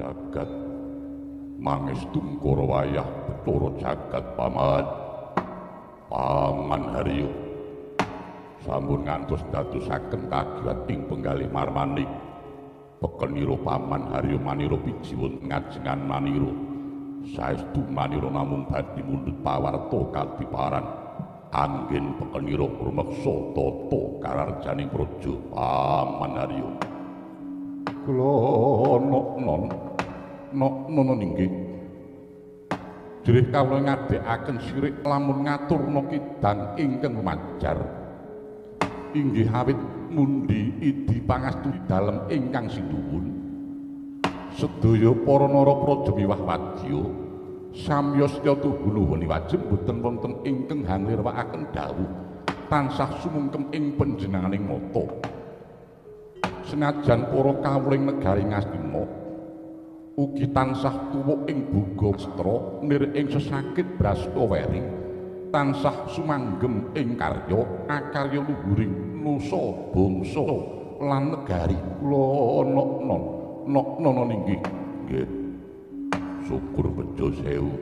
jagat mangestu karo wayah Bathara jagat Paman Harya sampun ngantos dadosaken kagiat ing penggalih marmanik pekenira Paman Harya manira piji wonten ngajengan manira saestu manira namung badhe mundhut pawarta kadiparan anggen pekenira rumeksa tata kararjaning praja Paman Harya kula nono inggih dirih kawula ngadhekaken sirik lamun ngaturna kidang ingkang lumajar inggih awit mundi idi pangastu dalem ingkang sinuwun sedaya para narapraja miwah wadya samyosya tuhunuhuni wajib boten wonten ingkang hanglirwakaken dawuh tansah sumungkem ing panjenenganing mata senajan para kawuling negari Ngastina ugi tansah tuwuk ing boga stra nir ing sesakit Brastaweri tansah sumanggem ing karya akarya luhuring nusa bangsa lan negari kula nono inggih nggih syukur bejo sewu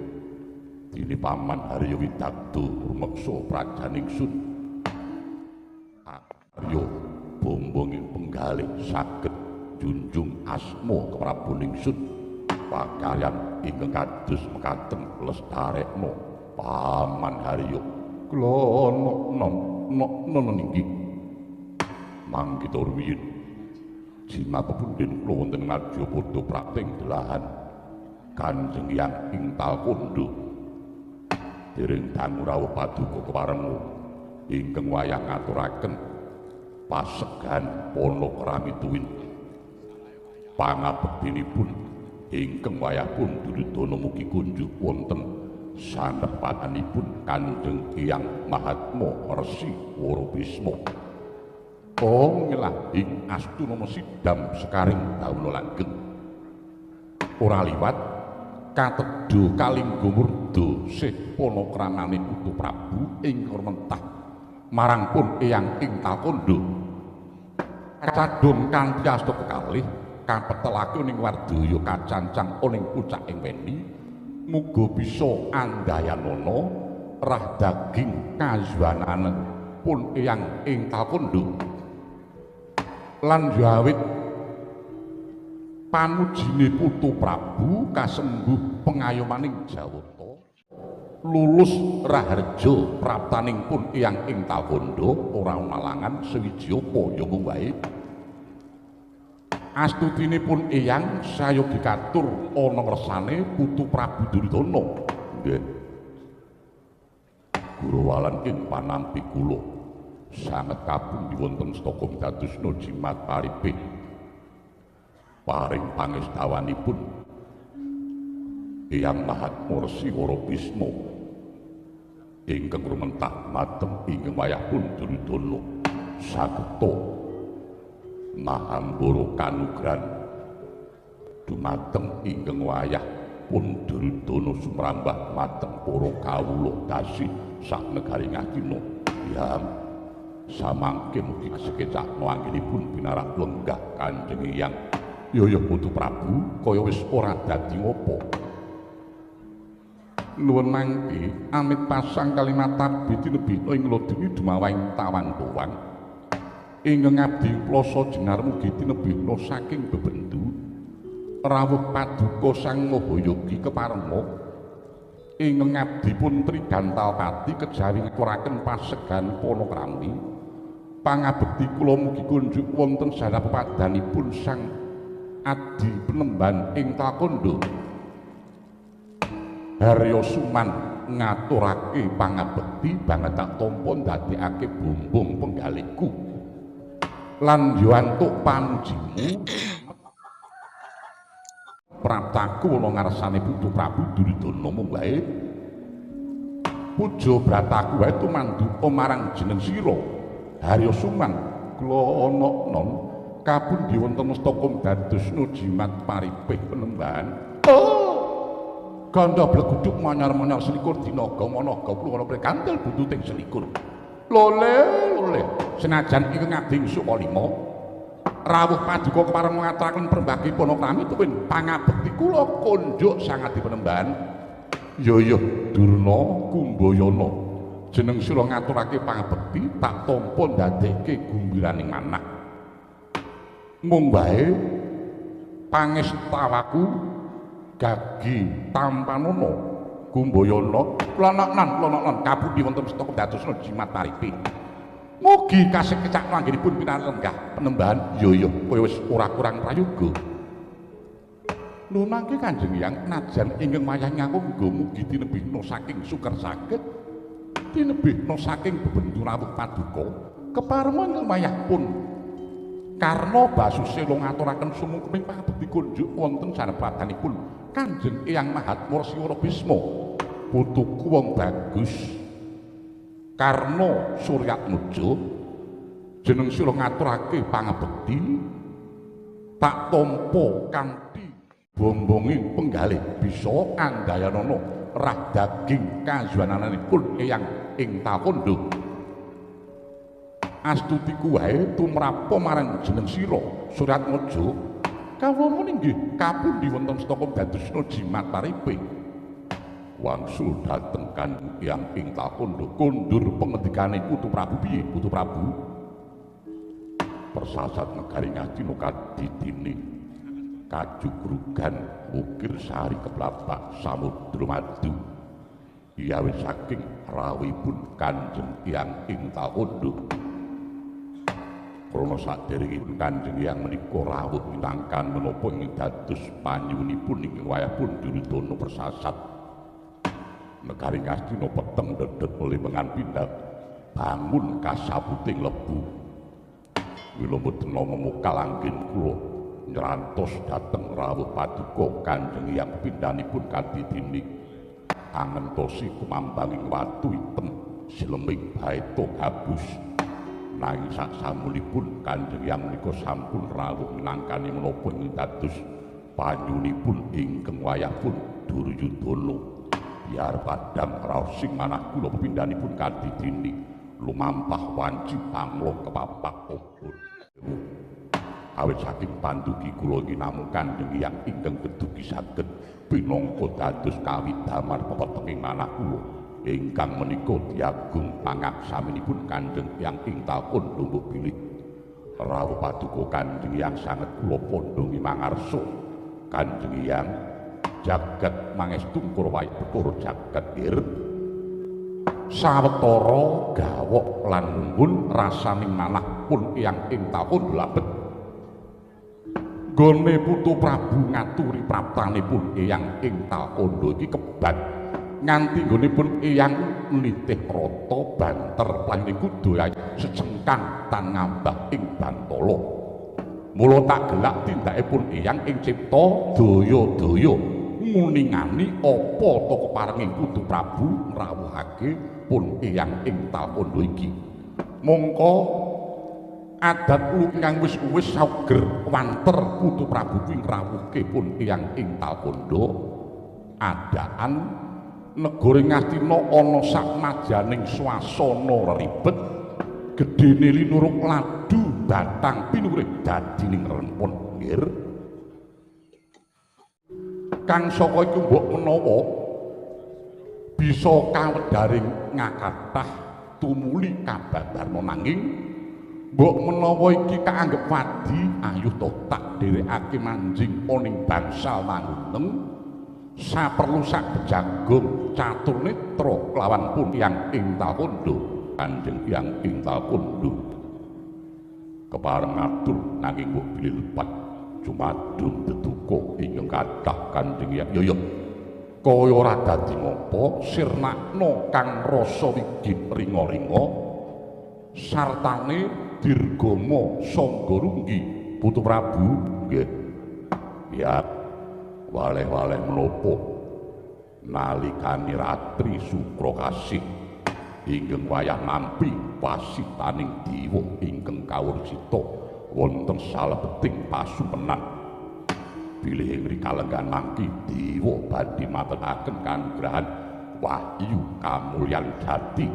dene Paman Harya Widakdo rumeksa prajaning sun arya bombong ing penggalih saged junjung asma keprabuning sun pakaryan ingkang kados mekaten lestarekna Paman Harya kula nono inggih mangke tur wiyin jimat pepundhen kula wonten Ngajapata Prating Delahan Kanjeng Hyang ing Talkondo dereng dangu rawuh paduka keparenga ingkang wayah ngaturaken pasegan Panakrami tuwin pangabektinipun ingkang wayah pun Duryudana mugi kunjuk wonten sanepatanipun Kanjeng Hyang Mahatma Resi Warabisma ngelah ing Astunama Sidam sekaring dauna langgeng ora liwat katedha kalingga murda sih panakramane Putu Prabu ing mentah marang pun eyang ing Talkondo kadung kanthi asta kekalih kapetelake ning Wardaya kacancang ning pucak ing weni muga bisa andayanana rah daging kazwananen pun eyang ing Talkondo lan jawit panujine Putu Prabu kasembuh pengayomaning Jawata lulus raharja praptaning pun eyang ing Talkondo ora malangan sewiji apa ya mung wae astutinipun eyang saya dikatur ana ngersane Putu Prabu Duryudana nggih Guruwalan ing panampi kula sanget kapundi wonten Stokom dadosna jimat paripih paring pangestawanipun Hyang Mahatma Resi Warabisma ingkang rumentah mateng ingkang wayahipun Duryudana sageta mahambara kanugrahan dumateng ingkang wayah pun Duryudana sumrambah mateng para kawula dasih sak negari Ngastina ya samangke mugi sekecakno anggenipun pinarak lenggah Kanjeng Hyang ya Putu Prabu kaya wis ora dadi ngopo nuwun mangke amit pasang kalimat tabi tinebita ing lodeni dumawahing tawang-tawang ingkang ngabdi plasa jenar mugi tinebita saking bebendu rawuh paduka Sang Mahayogi keparema ingkang ngabdi pun Trigantalpati kejawi ngaturaken pasegan Panakrami pangabekti kula mugi kunjuk wonten sanapepadanipun Sang Adi Penemban ing Talkondo Harya Suman ngaturake pangabekti banget tak tampa ndadekake bumbung penggalihku lan yo antuk panujimu praptaku ana ngarsane Putu Prabu Duryudana mung wae puja brataku wae tumanduka marang jeneng sira Harya Suman kula ana non kapundi wonten Stokom dadosna jimat paripih Penemban gandha bleguduk manyar-manyar selikur dinaga managa kula prekantil buntuting selikur lole senajan iki ngabdi suka 5 rawuh paduka kepareng ngaturaken perembagi Ponokrami tuwin pangabekti kula konjuk sangadi penembahan. Ya Durna Kumbayana. Jeneng sira ngaturake pangabekti tak tampa ndadekke gumbiraning manah. Mung wae pangestawaku gagi tampanana Kumbayana lononan kapundi wonten setaka dadosna jimat paripi. Mugi kasih kecak anggenipun pinaringan lenggah penembahan. Ya kaya wis ora kurang prayoga. Nunangke Kanjeng Hyang najan ingkang mayang nganggo mugi tinebihna saking suker saged tinebihna saking bebendu rawuh paduka keparengan ingkang mayang pun karna basusila ngaturaken sumungkeming pangabekti kunjuk wonten sanepatanipun Kanjeng Eyang Mahatmur Siwara Bisma putuku wong bagus Karna Suryatmaja jeneng sira ngaturake pangabekti tak tampa kanthi bombonging penggalih bisa anggayanana rah daging kajuwananipun Eyang ing Takondo. Astutiku wae tumrapa marang jeneng sira Suryatmaja kawula inggih kapundi wonten setaka dadosna jimat paripe. Wangsul dhateng Kanjeng Hyang ing Takondo kondur pengendikane Putu Prabu piye Putu Prabu? Persasat negari Ngastina kadidini kajugrugan ukir sari keplapak samudra madu yawi saking rawuhipun Kanjeng Hyang ing Takondo. Krana saderengipun Kanjeng Hyang menika rawuh minangkan menapa ing dados panyuwunipun ing wayahipun Duryudana persasat negari Ngastina peteng dedet oleh mengan pindhat bangun kasaputing lebu wilomboten memukal anggen kula nyrantos dhateng rawuh paduka Kanjeng Hyang pindhanipun kadidini angentosi kumambanging watu item sileming baeta gabus nanging saksamunipun Kanjeng Hyang menika sampun rawuh minangkani menapa ing dados panyunipun ingkang wayahipun Duryudana. Biar padang raos sing manah kula pepindhanipun kadidini lumampah wanci pamlo kepapak obor. Awit saking pandugi kula iki namung Kanjeng Hyang ingkang kedugi saged pinangka dados kawidamar pepetenging manah kula ingkang menika diagung pangaksaminipun Kanjeng Hyang ing Takondo bilih. Rawuh paduka Kanjeng Hyang sanget kula pondhongi mangarsa Kanjeng Hyang jagat mangestu kurwai perkara jagat ir sawetara gawok lan mumbun rasaning manah pun Hyang ing Takondo labet gone Putu Prabu ngaturi praptanipun Hyang ing Takondo iki kebat nganti nggonipun Hyang nitih rata banter planning kudu secengkang tan ngambah ing Bantala mula tak gelak tindakipun Hyang ing cipta daya-daya nguningani apa to keparenging Putu Prabu rawuhake pun Hyang ing Takondo iki. Mongko adat ingkang wis sauger wanter Putu Prabu kuwi ngrawuhke pun Hyang ing Takondo adaan negara Ngastina ana sak majaning swasana ribet gedene linurung ladu batang pinurih dadining rempon nggih. Kang saka iku mbok menawa bisa kawedaring ngakathah tumuli kababarna nanging mbok menawa iki kaanggep wadi ayo to tak dherekake manjing oning bangsal Manguneng saperlu sak bejagong catur netra kelawan pun Hyang ing Takondo Kanjeng Hyang ing Takondo kepareng ngatur nanging mbok bilih lepat Jumadun tetuko ingkang kathah Kanjeng Hyang ya kaya ora dadi ngapa sirnakna kang rasa wigit ringa-ringa sartane dirgama sangga runggi Putu Prabu nggih ya waleh-waleh menapa nalikane ratri Sukrakasih ingkang wayah nampi wasitaning diwa ingkang kawursita wonten salebeting pasumenan bilih ing kalenggan mangki dewa badhe matelaken kanugrahan wahyu kamulyan jati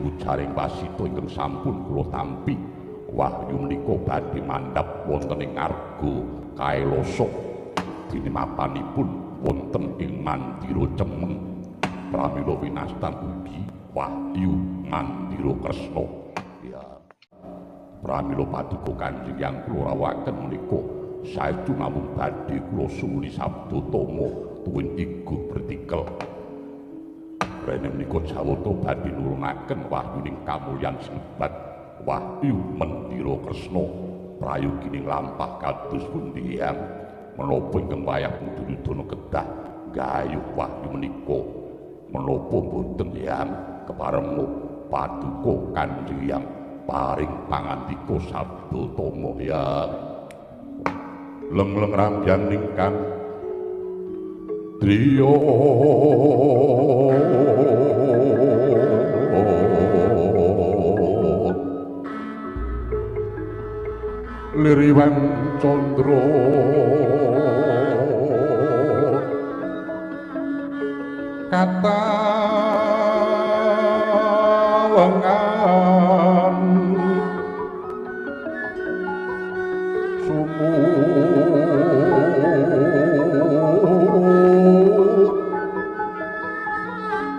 ujaring wasita ingkang sampun kula tampi Wahyu menika badhe mandhap wonten ing Arga Kaelasa dene mapanipun wonten ing Mandira Cemeng pramila winastan ugi Wahyu Mandira Kresna. Ya pramila paduka Kanjeng yang kula rawuhaken menika saestu namung badhe kula sumuli sabda tama tuwin igu bertikel. Rene menika Jawata badhe nulungaken wahyuning kamulyan sinebat Wahyu Mandira Kresna prayogining lampah kados pundi yang menapa ingkang wayah Duryudana kedah gayuh wahyu menika menapa boten yang keparenga paduka Kanjeng yang paring pangandika sabda tama ya leng-leng rambyang ningkang driya liriwan condro kata wengan sumu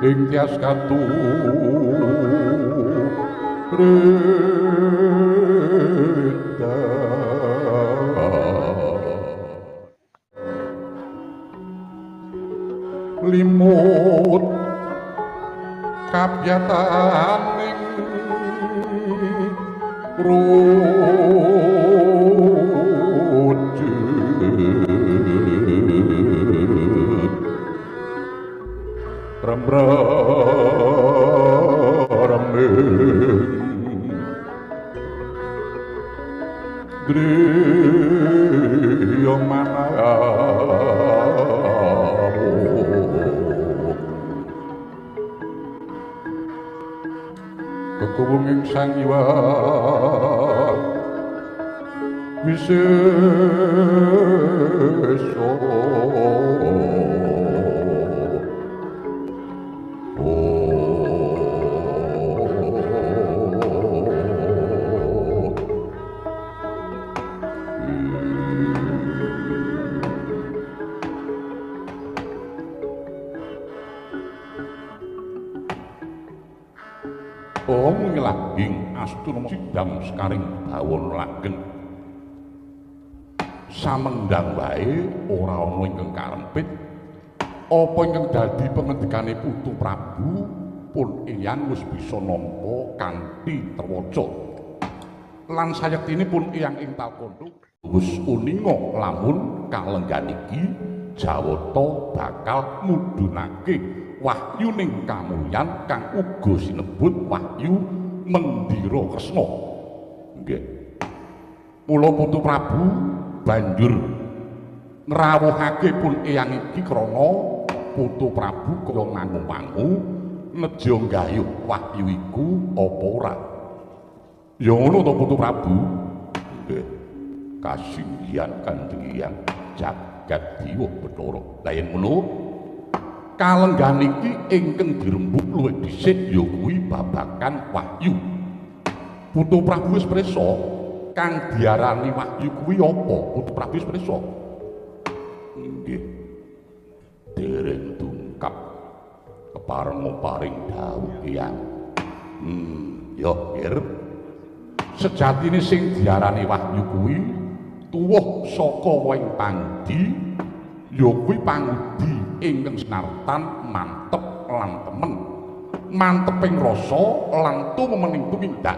ing tias katu limut kabyataning rujud remeng driya kekuwung sang Hyang Wisesa Om ngelaging astuna sidang sekaring bawon langgeng samendang wae ora ana ingkang karempit apa ingkang dadi pengendikane Putu Prabu pun Eyang wis bisa nampa kanthi terwaca lan sayektinipun Eyang ing Talkondo wis uninga lamun kalenggan iki Jawata bakal mudhunake wahyuning kamulyan kang uga sinebut Wahyu Mandira Kresna. Nggih. Mula Putu Prabu banjur ngrawuhake pun Eyang iki krana Putu Prabu kaya ngangu-angu neja gayuh wahyu iku apa ora. Ya ngono to Putu Prabu. Nggih. Kasinggihan Kanjeng Hyang jagat Dewa Bathara. Lah yen ngono kalenggan iki ingkang dirembuk luwih dhisik ya kuwi babagan wahyu. Putu Prabu wis prisa kang diarani wahyu kuwi apa? Putu Prabu wis prisa. Nggih. Dereng tungkap keparenga paring dawuh Hyang. Ya, Nggir. Sejatine sing diarani wahyu kuwi tuwuh saka wing pangdi ya kuwi pangudi ingkang sinartan mantep lan temen manteping rasa lan tumening tumindak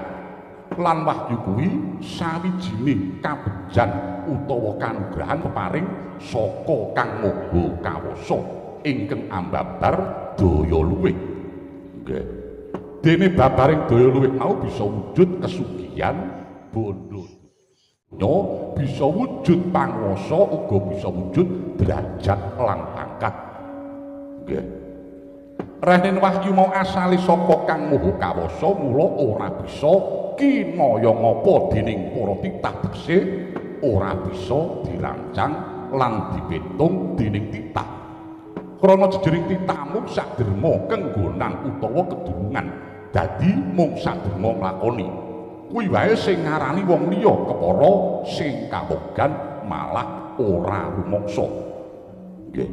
lan wahyu kuwi sawijining kabejan utawa kanugrahan peparing saka Kang Maha Kawasa ingkang ambabar daya luwih. Nggih. Dene babaring daya luwih mau bisa wujud kesugihan bondo bisa wujud panguwasa uga bisa wujud derajat lan pangkat. Nggih. Renen wahyu mau asale saka Kang Maha Kawasa mula ora bisa kinaya ngapa dening para titah bekse ora bisa dirancang lan dipetung dening titah. Krana jejering titah mung saderma kenggonan utawa kedunungan dadi mung saderma nglakoni. kuwi wae sing ngarani wong liya kepara sing kawogan malah ora rumangsa. Nggih.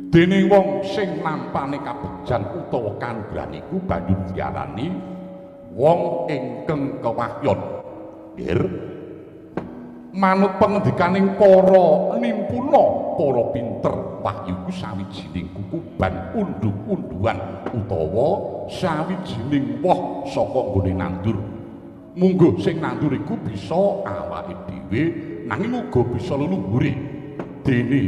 Dene wong sing nampane kabegjan utawa kanugrahan iku banjur diarani wong ingkang kewahyon. Nggih. Manut pangendikaning para nimpuna, para pinter, wahyu iku sawijining kukuban undhuk-undhuan utawa sawijining woh saka nggone nandur. Munggo sing nandur iku bisa awake dhewe nanging uga bisa leluhure. Dene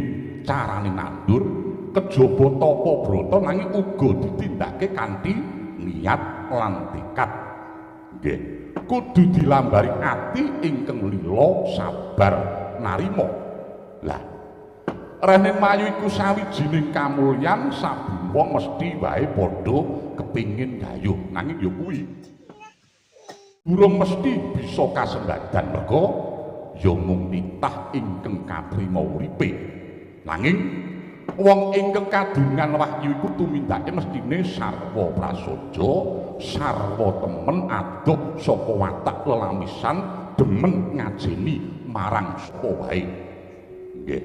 carane nandur kejaba tapa brata nanging uga ditindakake kanthi niat lan tekad. Nggih. Kudu dilambari ati ingkang lila sabar narima. Lah rene mayu iku sawijining kamulyan saben wong mesti wae padha kepingin gayuh nanging ya kuwi durung mesti bisa kasembadan merga ya mung nitah ingkang katrima uripe. Nanging wong ingkang kadungan wahyu iku tumindake mestine sarwa prasaja, sarwa temen adoh saka watak lelamisan, demen ngajeni marang sapa wae. Nggih.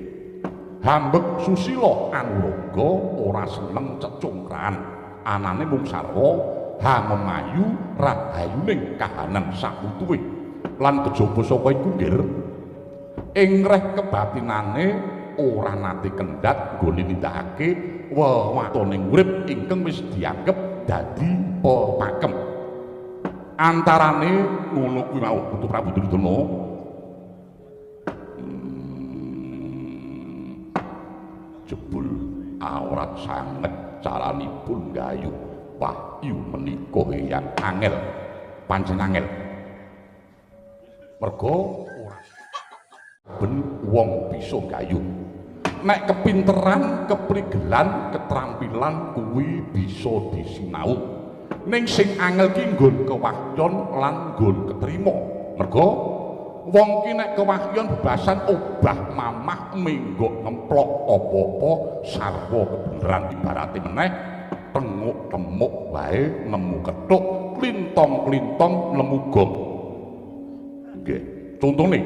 Hambek susila anuraga ora seneng cecungkran. Anane mung sarwa hamemayu rahayuning kahanan sakutuwe. Lan kejaba saka iku nggih ing reh kebatinane ora nate kendhat nggone nindakake wewatoning urip ingkang wis dianggep dadi pepakem. Antarane ngono kuwi mau Putu Prabu Duryudana jebul awrat sanget caranipun gayuh wahyu menika yang angel, pancen angel. Merga ora ben wong bisa gayuh. Nek kepinteran, keprigelan, keterampilan kuwi bisa disinau. Ning sing angel ki nggon kewahyon lan nggon ketrima. Merga wong ki nek kewahyon bebasan obah mamah menggok ngemplok apa-apa sarwa kebeneran ibarate meneh tenguk temuk wae nemu kethuk klintong-klintong nemu gong. Nggih, contone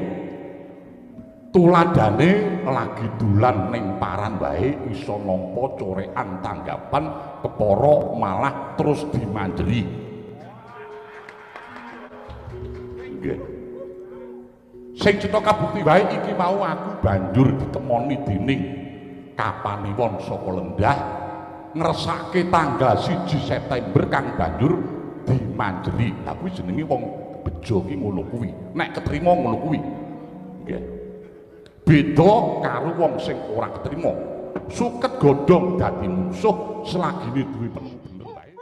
tuladane lagi dulan ning paran wae iso nampa corekan tanggapan kepara malah terus dimanjeri. Nggih. Sing cetha kabukti wae iki mau aku banjur ditemoni dening Kapanewon saka Lendah ngresake tanggal 1 September kang banjur dimanjeri. Lah kuwi jenenge wong bejo ki ngono kuwi. Nek ketrima ngono kuwi. Nggih. Beda karo wong sing ora ketrima. Suket godhong dadi musuh selagine duwe bener wae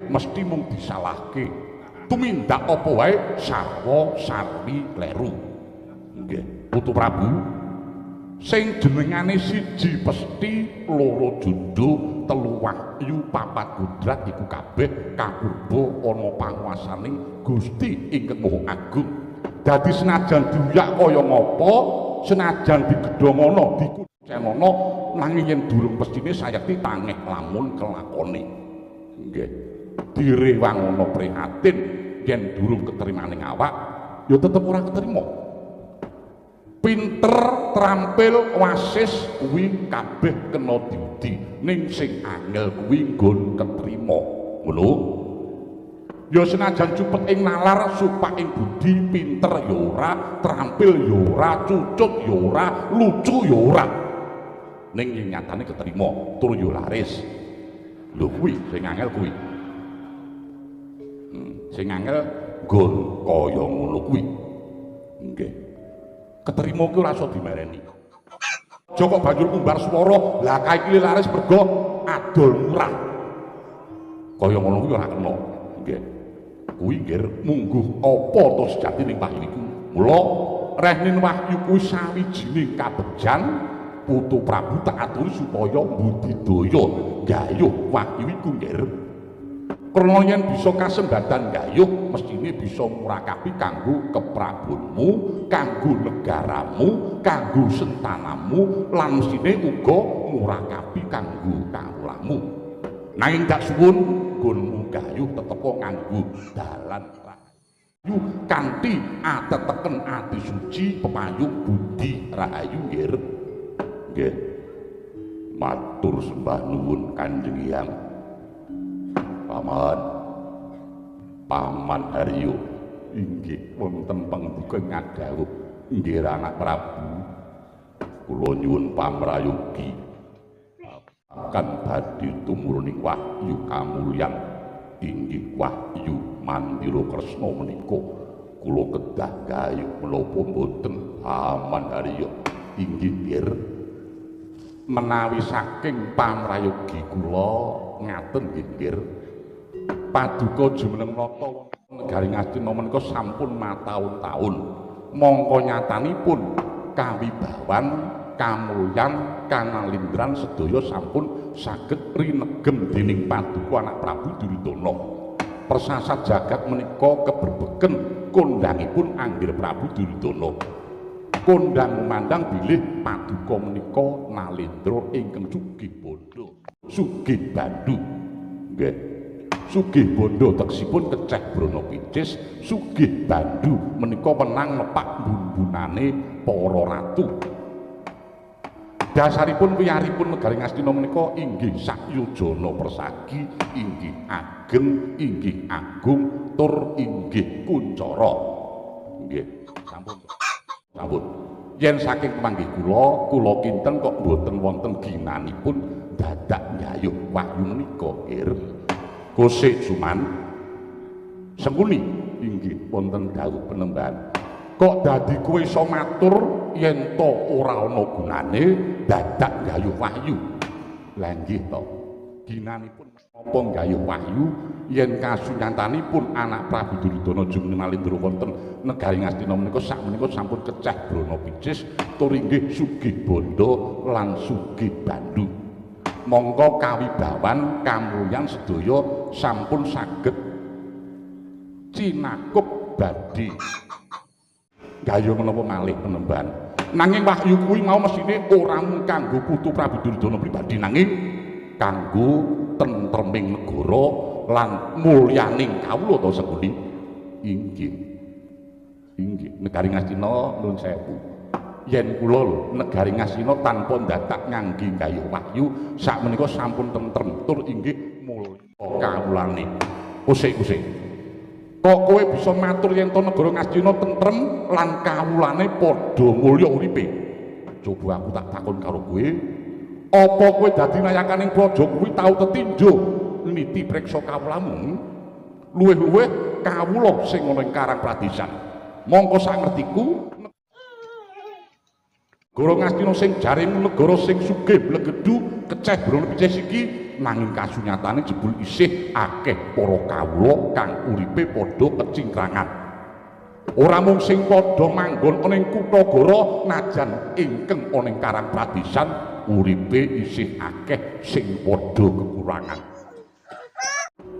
mesti mung disalahke. Tumindak apa wae sarwa sarwi kleru. Nggih, Putu Prabu sing jenengane siji pesti, loro jundho, telu wahyu, papat kudrat iku kabeh kapurba ana panguwasaning Gusti ingkang Maha Agung. Dadi senajan diuyak kaya ngapa, senajan digedhongono, dikucenana, nanging yen durung pestine sayekti tangeh lamun kelakone. Nggih. Direwangono prihatin yen durung ketrimaning awak, ya tetep ora ketrima. Pinter, terampil, wasis kuwi kabeh kena diudi ning sing angel kuwi nggon ketrima. Ngono. Ya senajan cupet ing nalar, supak ing budi, pinter ya ora, terampil ya ora, cucut ya ora, lucu ya ora. Ning yen nyatane ketrima, tur ya laris. Lho kuwi sing angel kuwi. Sing angel nggon kaya ngono kuwi. Nggih. Ketrima ki ora iso dimereni. Joko banjur kumbar swara, lah kae iki laris merga adol murah. Kaya ngono kuwi ora kena. Nggih. Kuwi nggih mungguh apa to sejatining wahyu iku. Mula rehnin wahyu kuwi sawijining kabegjan Putu Prabu tak aturi supaya budidaya gayuh wahyu iku nggih. Krana yen bisa kasembadan gayuh mestine bisa murakabi kanggo keprabonmu, kanggo negaramu, kanggo sentanamu, lan mestine uga murakabi kanggo kawulamu. Nanging dak suwun gunmu gayuh tetep nganggo dalan kanthi ateteken ati suci pepayung budi rahayu nggih matur sembah nuwun Kanjeng Hyang Paman Haryo inggih wonten pangduka ngadhawuh nggih anak Prabu kula nyuwun pamrayogi akan badhe tumurning wahyu kamulyan inggih wahyu Mandira Kresna menika kula kedah gayuh menapa boten Paman Haryo inggih menawi saking pamrayogi kula ngaten nggih paduka jumeneng nata wonten negari Ngastina menika sampun mataun-taun mongko nyatanipun kawibawan kamulyan kanalindran sedaya sampun saged rinegem dening paduka anak Prabu Duryudana persasat jagat menika keberbeken kondhangipun Anggir Prabu Duryudana kondhang memandang bilih paduka menika nalendra ingkang sugih bondo sugih bandu nggih sugih bondo teksipun keceh brana picis sugih bandu menika menang nepak bumbunane para ratu dasaripun wiyaripun negari Ngastina menika inggih sakyojana persagi inggih ageng inggih agung tur inggih kuncara nggih sampun yen saking pamanggih kula kinten kok boten wonten ginanipun dadak nyayuh wahyu menika Gosik Suman sempuni inggih wonten dawuh penembahan kok dadi kowe iso matur yen to ora ana gunane dadak nggayuh wahyu lha nggih to ginanipun apa nggayuh wahyu yen kasunyatanipun anak Prabu Duryudana jumeneng nalindra wonten negari Ngastina menika sakmenika sampun keceh brana picis tur inggih sugih bondo lan sugih bandu mongko kawibawan kamulyan sedaya sampun saged cinakup badhe gayuh menapa malih penembahan nanging wahyu kuwi mau mesine ora mung kanggo putu Prabu Duryudana pribadi nanging kanggo tentreming negara lan mulyaning kawula to sekuli inggih negari Ngastina nuwun sewu yen kula lho negari Ngastina tanpa dadak ngangge gayuh wahyu sakmenika sampun tentrem tur inggih mulya kawulane usik kok kowe bisa matur yen to negara Ngastina tentrem lan kawulane padha mulya uripe coba aku tak takon karo kowe apa kowe dadi nayakaning praja kuwi tau tetinjo niti preksa kawulamu luwih-luwih kawula sing ana ing Karang Pradesan mongko sak ngertiku negara Ngastina sing jaremu negara sing sugih blegedhu keceh brana picis iki nanging kasunyatane jebul isih akeh para kawula kang uripe padha kecingkrangan ora mung sing padha manggon ana ing Kutagara najan ingkang ana ing Karang Pradesan uripe isih akeh sing padha kekurangan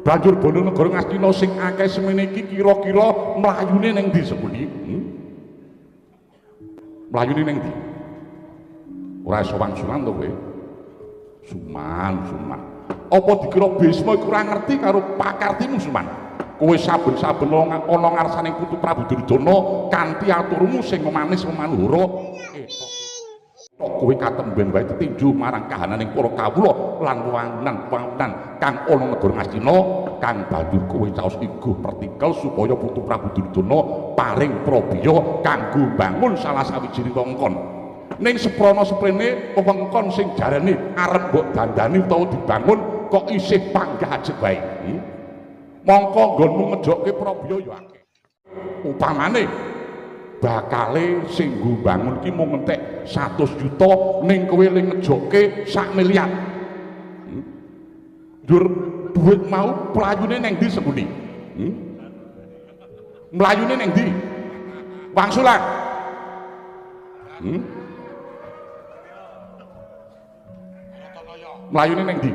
banjur bondo negara Ngastina sing akeh semene iki kira-kira mlayune ning ndi sepuni mlayune ning ndi ora iso wangsulan to kowe Suman apa dikira Bisma iku ora ngerti karo pakartimu Suman kowe saben-saben ana ngarsaning putu Prabu Duryudana kanthi aturmu sing manis manuhara kowe katemben wae tetinju marang kahananing para kawula lan wangunan kang ana negara Ngastina kang banjur kowe caos iguh pertikel supaya putu Prabu Duryudana paring prabiya kanggo bangun salah sawijining wewengkon ning seprana-seprene wewengkon sing jarane arep mbok dandani utawa dibangun kok isih panggah ajeg wae mongko nggonmu ngejokke prabiya ya akeh upamane bakale sing nggo bangun ki mung entek 100 juta ning kowe ling ngejokke 1 miliar dur duit mau mlayune ning ndi sepuni mlayune ning ndi wangsulan mlayune ning ndi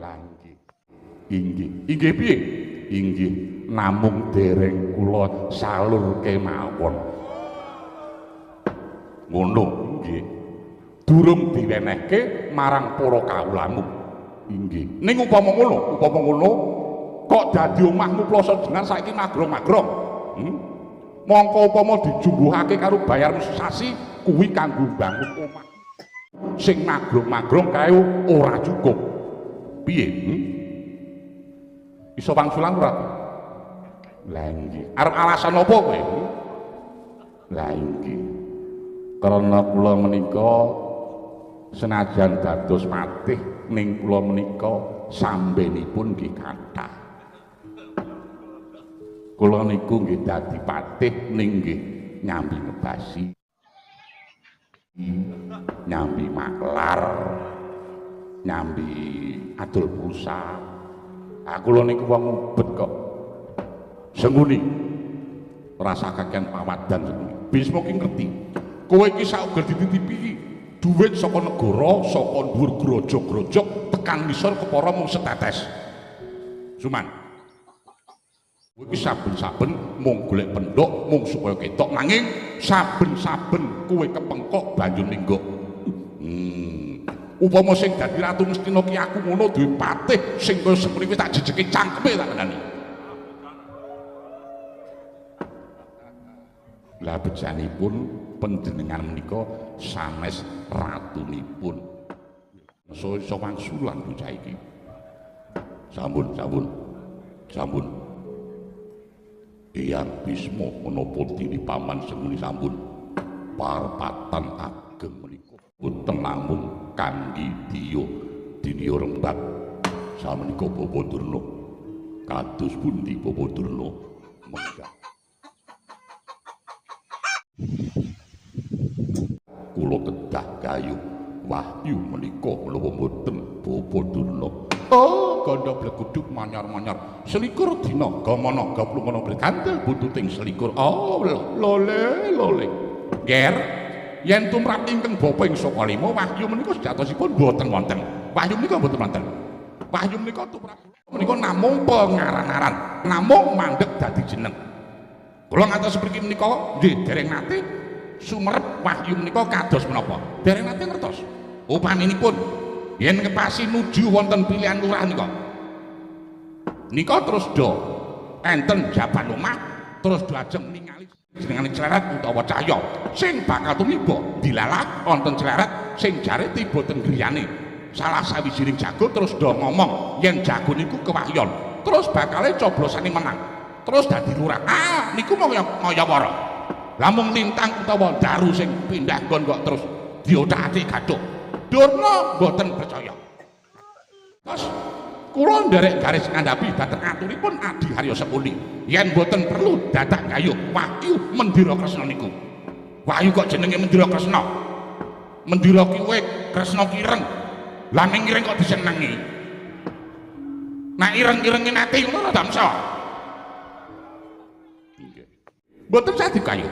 lah inggih piye inggih namung dereng kula salur kemawon ngono nggih durung diwenehke marang para kawulamu inggih ning upama ngono kok dadi omahmu ploso jenengan saiki magrong-magrong Mongko upama dijumbuhake karo bayar sasi kuwi kanggo mbangun omah sing magrong-magrong kae ora cukup. Piye? Iso wangsulan ora? Lah nggih. Arep alasan apa kowe? Lah nggih. Karena kula menika senajan dados patih ning kula menika sambenipun nggih kathah. Kula niku nggih dadi patih ning nggih nyambi ngebasi, nyambi maklar, nyambi adol pulsa. Kula niku wong ubet kok. Senguni rasa kakean pawadan senguni. Bismo ki ngerti. Kowe iki sauger dititipi dhuwit saka negara, saka dhuwur grojok-grojok tekan ngisor kepara mung setetes. Suman. Kowe iki saben-saben mung golek pendhok mung supaya ketok nanging saben-saben kowe kepengkok banjur minggok. Upama sing dadi ratu Mestina ki aku ngono duwe patih sing kaya semriwe tak jejeki cangkeme tak kandhani. Lah bejanipun panjenengan menika sanes ratunipun. So iso wangsulan bocah iki. Sampun. Eyang Bisma menapa diri paman semuni sampun. Parpatan ageng menika boten namung kangge Diya Rembag. Samenika Bapa Durna. Kados pundi Bapa Durna? Menggah kula kedah gayuh wahyu menika menawa mboten Bapa Durna. Oh, gandha bleguduk manyar-manyar. Selikur dina gamana gaplungana berkandel buntuting selikur. Oh, lole. Ger, yen tumrap ingkang bapa ing saka lima wahyu menika sejatosipun boten wonten. Wahyu menika boten wonten. Wahyu menika tumrap menika namung pengaran-aran, namung mandheg dadi jeneng. Kula ngantos sepriki menika nggih dereng nate sumerep wahyu menika kados menapa? Dereng nate ngertos. Upaminipun yen ngepasi nuju wonten pilihan lurah nika terus do enten jaban omah terus do ajeng ningali jenengane cleret utawa cahya sing bakal tumiba dilalah wonten cleret sing jare tiba ten griyane salah sawijining jago terus do ngomong yen jago niku kewahyon terus bakale coblosane menang terus dadi lurah. Niku ngaya wara lamun lintang utawa daru sing pindah nggon kok terus diothak-athik gathuk. Durna mboten percaya. Terus kula nderek garis ngandhapi dhateng aturipun Adi Harya Sepuni yen mboten perlu dadak gayuh wahyu Mendira Kresna niku. Wahyu kok jenenge Mendira Kresna? Mendira kiwe Kresna kireng. Lah ning kireng kok disenengi. Nah ireng-irenge nate ngono damsa. Nggih. Mboten sah digayuh.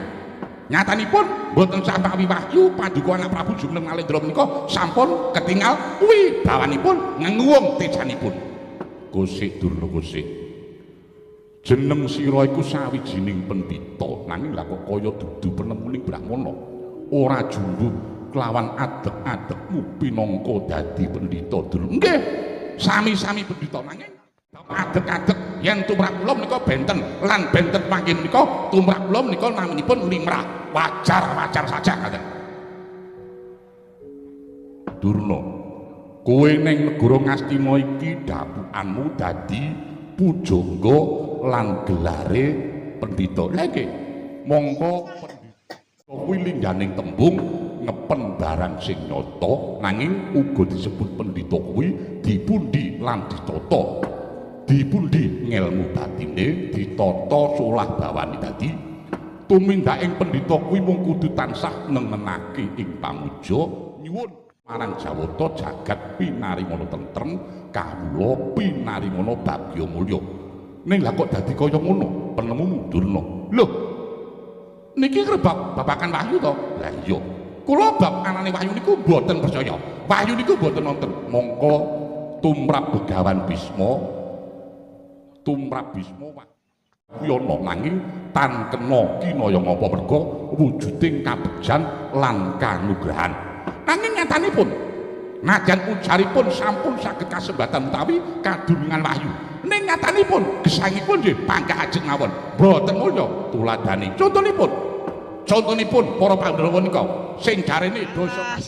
Nyatanipun boten sampawi wahyu paduka anak Prabu Jumeneng Nalendra menika sampun ketingal wibawanipun ngenguwung tejanipun. Gusik Durna Gusik. Jeneng sira iku sawijining pendhita nanging lha kok kaya dudu penemuning Brahmana. Ora jumbuh kelawan adeg-adegmu pinangka dadi pendhita Durna. Nggih, sami-sami pendhita nanging adeg-adeg yen tumrap kula menika benten lan benten mangke menika tumrap kula menika naminipun limrah. Wajar saja kadang. Durna, kowe ning negara Ngastina iki dapukanmu dadi pujangga lan gelare pendhita. Lha nggih, mongko pendhita kuwi lingganing tembung ngepen barang sing nyata nanging uga disebut pendhita kuwi dipundi lan ditata. Dipundi ngelmu batine ditata solah bawane dadi tumindaking pendhita kuwi mung kudu tansah nengenake ing pamuja nyuwun marang Jawata jagat pinarimana tentrem kawula pinarimana bagya mulya. Ning lha kok dadi kaya ngono penemumu Durna? Lho, niki krebab babakan wahyu to? Lah iya. Kula bab anane wahyu niku mboten percaya. Wahyu niku mboten wonten. Mongko tumrap Begawan Bisma Yono nanging tan kena kinaya ngapa merga wujuding kabejan lan kanugrahan. Nanging nyatanipun najan ujaripun sampun saged kasembatan utawi kadunungan wahyu. ning ngatanipun gesangipun nggih pangkah ajeng mawon mboten mulya tuladhane contonipun para Pandhawa nika sing jarene dosa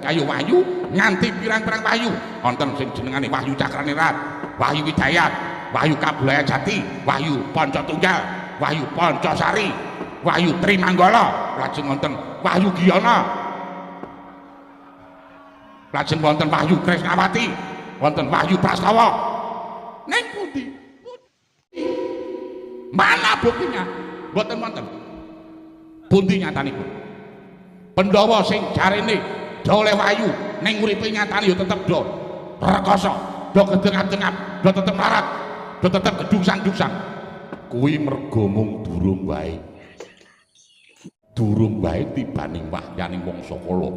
kayu wahyu nganti pirang-pirang wahyu wonten sing jenengane Wahyu Cakranirat, Wahyu Widayat, Wahyu Kabulaya Jati, Wahyu Pancatunggal, Wahyu Pancasari, Wahyu Trimanggala, lajeng wonten Wahyu Giyana, lajeng wonten Wahyu Krisnawati, wonten Wahyu Prastawa. Ning pundi? Mana buktinya? Mboten wonten. Pundi nyatanipun? Pandhawa sing jarene oleh wahyu ning uripe nyatane ya tetep do rekoso, do gedeng-gedengap, do tetep larat, do tetep gedungsang-dungsang. Kuwi mergo mung durung wae. Durung wae tibaning wahyaning wangsa kala.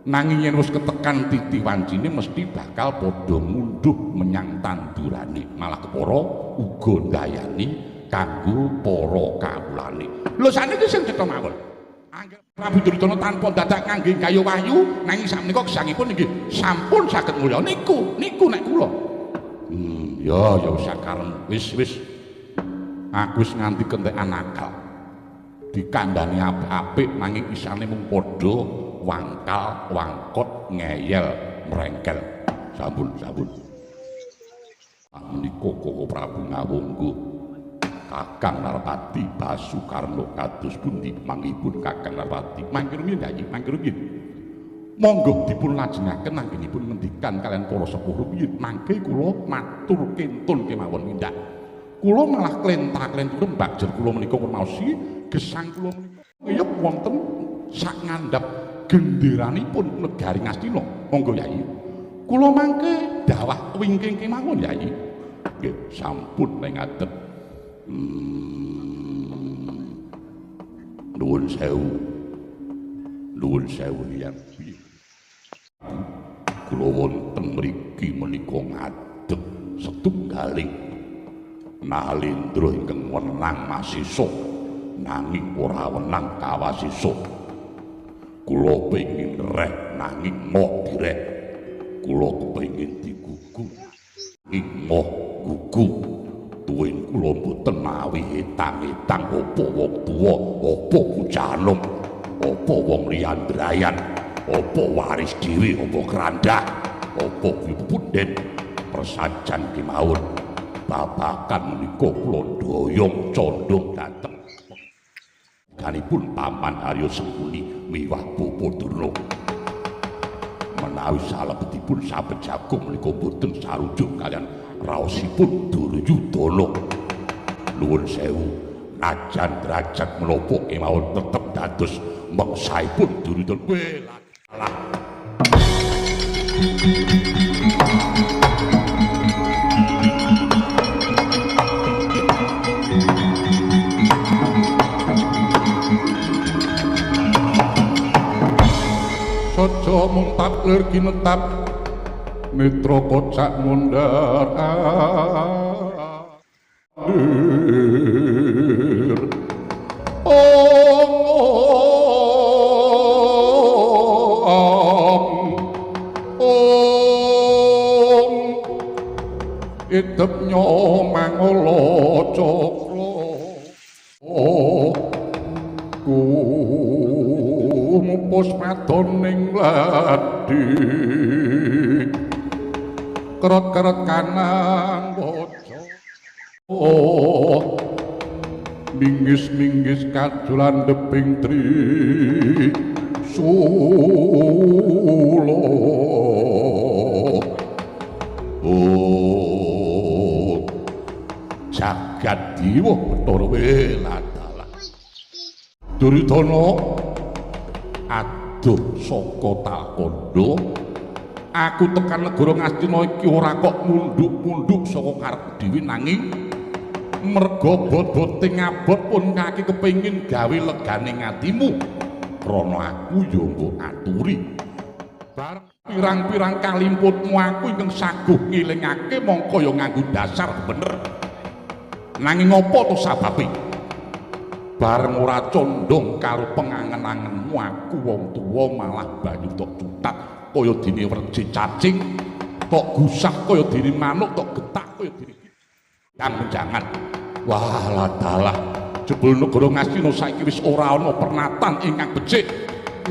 Nanging yen wis ketekan titi wancine mesti bakal padha munduh menyang tandurane, malah kepara uga ndayani kanggo para kawulane. Lho saniki sing cetha mawon. Prabu Duryudana tanpa dadak ngangge gaya wahyu nanging sakmenika gesangipun nggih sampun saged mulya niku nek kula. Ya wis sakarep wis aku wis nganti kentekan akal. Dikandhani apik-apik nanging isane mung padha wangkal, wangkot, ngeyel, merengkel. Sampun. Menika Koko Prabu ngawunggu. Kakang Narpati Basukarno kados pundi mangipun Kakang Narpati mangke rumiyin Yayi mangke rumiyin monggo dipun lajengaken anggenipun ngendikan kalian para sepuh rumiyin mangke kula matur kentun kemawon mindak kula malah klentah-klentur mbagjer kula menika maosi gesang kula menika ngeyep wonten sak ngandhap genderanipun negari Ngastina monggo Yayi kula mangke dawah wingking kemawon Yayi nggih sampun ning ngaten. Nuwun sewu yang kula wonten mriki menika ngadeg setunggaling Nalendra ingkang wenang masisa nanging ora wenang kawasisa kula pengin reh nanging moh direh kula kepengin digugu ing moh gugu tuwin kula mboten mawi etang-etang apa wong tuwa apa bocah anom apa wong liyandrayan apa waris dhewe apa krandah apa punden persajan kemawon babakan menika kula doyong condong dhateng kanipun Paman Arya Sengkuni miwah Bapa Durna menawi salebetipun saben jagung menika boten sarujuk kalian raosipun Duryudana. Nuwun sewu najan derajat menapa kemawon tetep dados mengsaipun Duryudana. Welah. Saja mung taklir kinetap Mitra kocak mundar idepnya mangala cakra mumpus madoning ladi kerot-kerot kanang bojo minggis-minggis kajulan deping tri sulo jagat diwa Bathara Weladala Duryudana aduh saka Talkanda aku tekan negara Ngastina iki ora kok mundhuk-mundhuk saka karep dhewe nanging merga bot-bote ngabot pun kaki kepengin gawe legane ngatimu krana aku ya mbok aturi bareng pirang-pirang kalimputmu aku ingkang saguh ngilingake mongko ya nganggo dasar bener nanging apa to sababe bareng ora condong karo pengangen-angenmu aku wong tuwa malah banyu tok cutat kaya dene werji cacing tok gusah kaya dene manuk tok getak kowe diriki kang menjangan. Walah dalah jebul negara Ngastina saiki wis ora ana pernatan ingkang becik.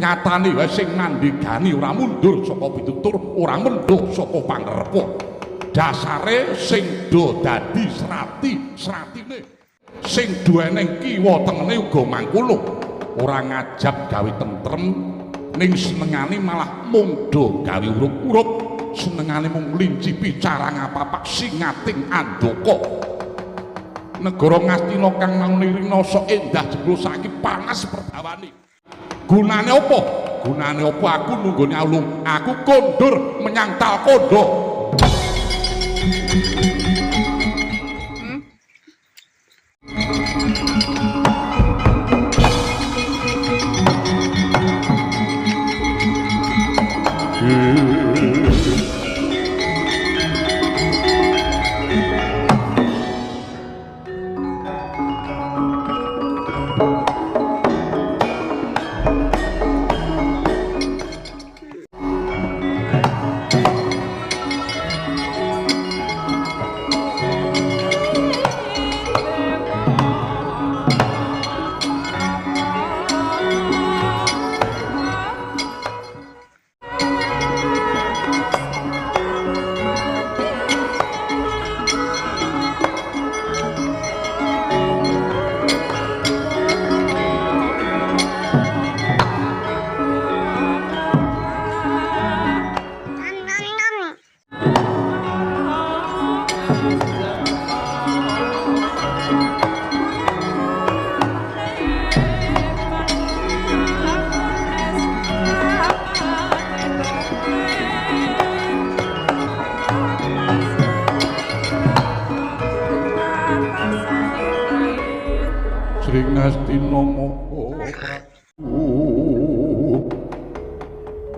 Nyatane wae sing ngandhigani ora mundur saka pitutur, ora mendhuh saka pangrepa. Dasare sing do dadi sratine sing duweneng kiwa tengene uga mangkono. Ora ngajab gawe tentrem ning senengane malah mung do gawe urip-urip, senengane mung lincipi cara ngapapak singating andaka. Negara Ngastina kang maunirina sok endah jebul saiki panas perdawane. Gunane apa? Gunane apa aku nunggone alung? Aku kondur menyang Talkanda.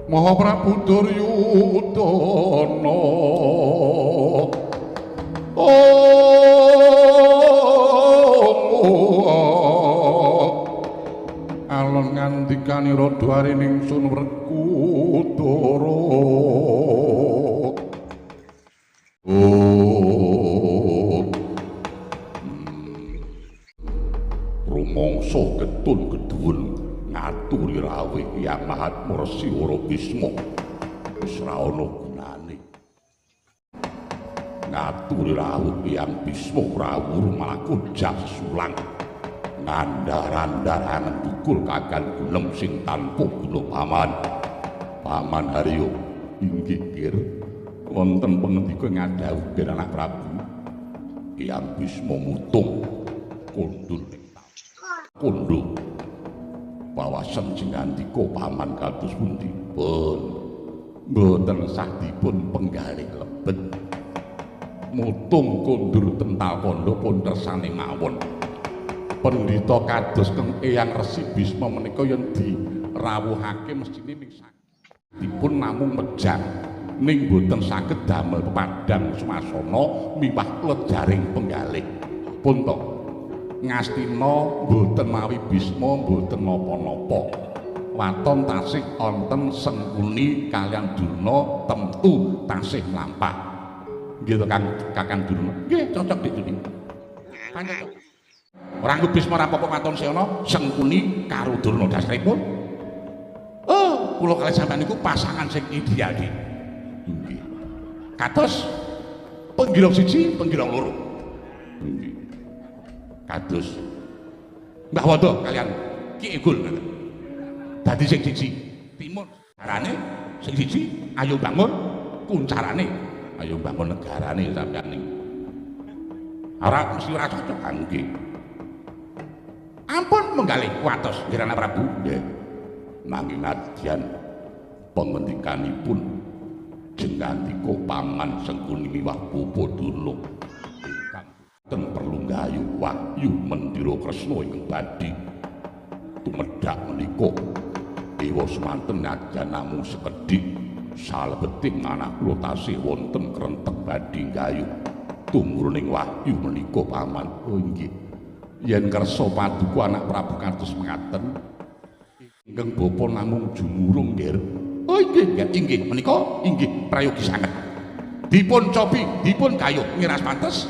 Maha Prabu Duryudana alon ngandikanira dwaring ingsun Werkudara rumangsa ketun keduwun ngaturi rawuh Hyang Mahatmur Siwara Bisma wis ora ana gunane. Ngaturi rawuh Hyang Bisma rawuh malaku jak sulang ngandhar-andharangan dukul kagan gulem sing tanpa guna paman. Paman Harya inggih kir wonten pangendika ngadhawuhi anak Prabu Hyang Bisma mutung kondur kondo wawasan sing ngandika paman kados pundi pun mboten sah dipun penggalih lebet mutung kondur tental kondo pun kersane mawon. Pendhita kados keng Eyang Resi Bisma menika yen dirawuhake mestine ning dipun namung mejang ning boten saged damel pepadang swasana miwah lejaring penggalih pun to. Ngastina boten mawi Bisma boten napa-napa. Waton tasih wonten Sengkuni kaliyan Durna temtu tasih mlampah. Nggih to Kakang Durna. Nggih cocok dituti. Pancen ora nggo Bisma rampok waton Sena Sengkuni karo Durna dasaripun. Oh, kula kalih sampeyan niku pasangan sing ideal iki. Nggih. Kados penggilong siji, penggilong loro. Nggih. Kados Mbah Wanda kalian Ki Igul dadi sing siji timun negarane sing siji ayo bangun kuncarane ayo bangun negarane sampeyan ning ora mesti ora cocok nggih. Ampun menggalih kuatos Kirana Prabu nggih. Nanging nadyan pangendikanipun jengandika paman Sengkuni miwah Bapa Durna ten perlu gayu wahyu Mendira Kresna ingkang badhe tumedhak menika dewa semanten najan namung sekedhik salebeting manah kula tasih wonten krentek badhe gayu tumurning wahyu menika paman. Oh nggih yen kersa paduka anak Prabu kados mengaten ingkang bapa namung jumurung nggih. Oh inggih inggih menika inggih prayogi sanget dipun cobi dipun gayuh ngiras pantes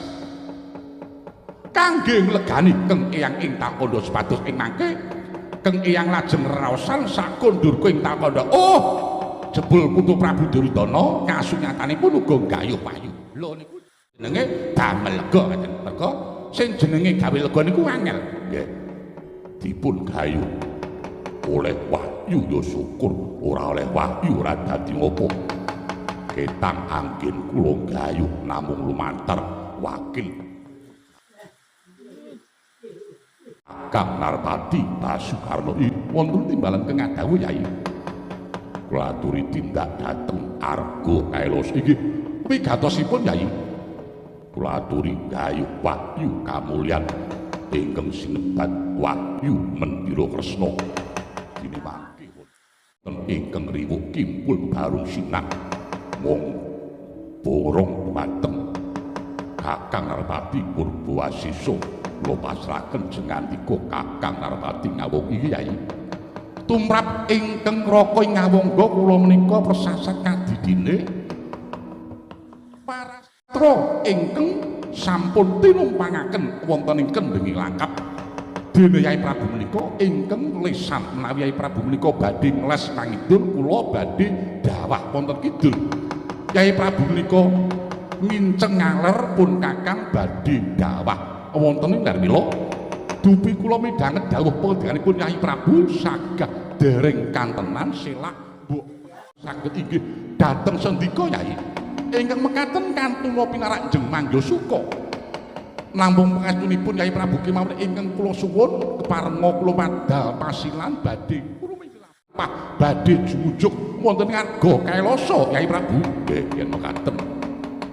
kangge nglegani Keng Eyang ing takandha supados ing mangke Keng Eyang lajeng raosan sakondurga ing takandha oh jebul putu Prabu Duryudana kasunyatanipun uga gayuh payu lho niku jenenge damel lega ngaten merga sing jenenge gawe lega niku angel nggih dipun gayuh oleh wahyu ya syukur ora oleh wahyu ora dadi ngopo ketang angin kula gayuh namung lumantar wakil Kang Narpati Basukarno wonten timbalan Kang Adawu Yai kula aturi tindak dhateng Arga Kailas inggih wigatosipun Yai kula aturi gayuh wahyu kamulyan ingkang sinebat wahyu Mendira Kresna dene mangke wonten ingkang riwuh kimpul barung sinang mung borong mateng Kakang Narpati Purbawasisa kula pasrahaken jengandika Kakang Narpati ngawung iki Yai tumrap ingkang raka ing ngawangga kula menika persasat kadidine para sastra ingkang sampun tinumpangaken wonten ing kendhengi langkap dene Yai Prabu menika ingkang lesan menawi Yai Prabu menika badhe ngles mangidul kula badhe dawah wonten kidul Yai Prabu menika nginceng ngaler pun Kakang badhe dawah wonten ing Darmila dupi kula midhanget dawuh panjenenganipun Yai Prabu saged dereng kantenan selak mbok saged inggih dhateng sendika Yai ingkang mekaten kantuna pinarak jeng Mangjasuka namung pangastunipun Yai Prabu kemawon ingkang kula suwun keparenga kula madal pasilan badhe badhe jujuk wonten Arga Kailasa Yai Prabu nggih yen mekaten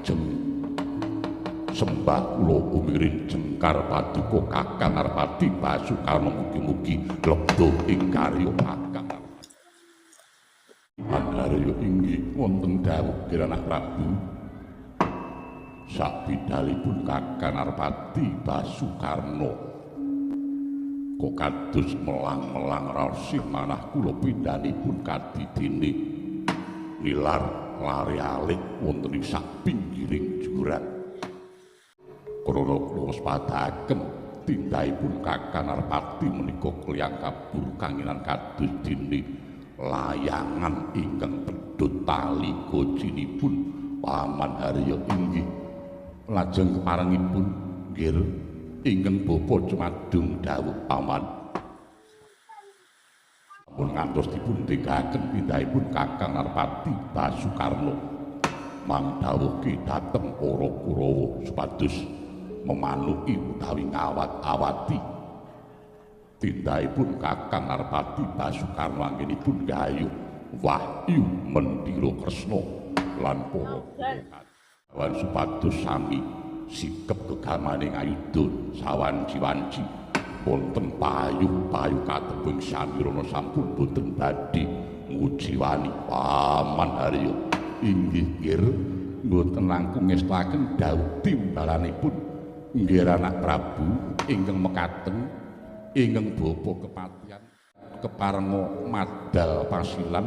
jeng sembah kula umiring jengkar paduka Kakang Narpati Basukarno mugi-mugi lebda ing karya Kakang Mandarya inggih wonten dawuh Kirana Prabu sakbidalipun Kakang Narpati Basukarno kok kados melang-melang raos manah kula pindhanipun kadidine nilar lare alik wonten ing sak pinggiring jurang krana kula waspadakaken tindahipun Kakang Narpati menika kliyang kabur kanginan kados dene layangan ingkang pedhot tali gojinipun Paman Harya inggih lajeng keparengipun nggih ingkang bapa cumadung dawuh Paman pun ngantos dipun tinggaken pindhahipun Kakang Narpati Basukarno mangdhawuhke dhateng para Kurawa supados memanuki utawi ngawat-awati tindahipun Kakang Narpati Basukarno anggenipun gayuh wahyu Mendira Kresna lan para kawan supados sami sikep gegamaning ayuda sawanci-wanci wonten payu-payu katebing samirana sampun boten badhe ngujiwani Paman Harya inggih kir mboten langkung ngestaken dawuh timbalanipun nggih anak Prabu ingkang mekaten ingkang bapa kepatihan keparenga madal pasilan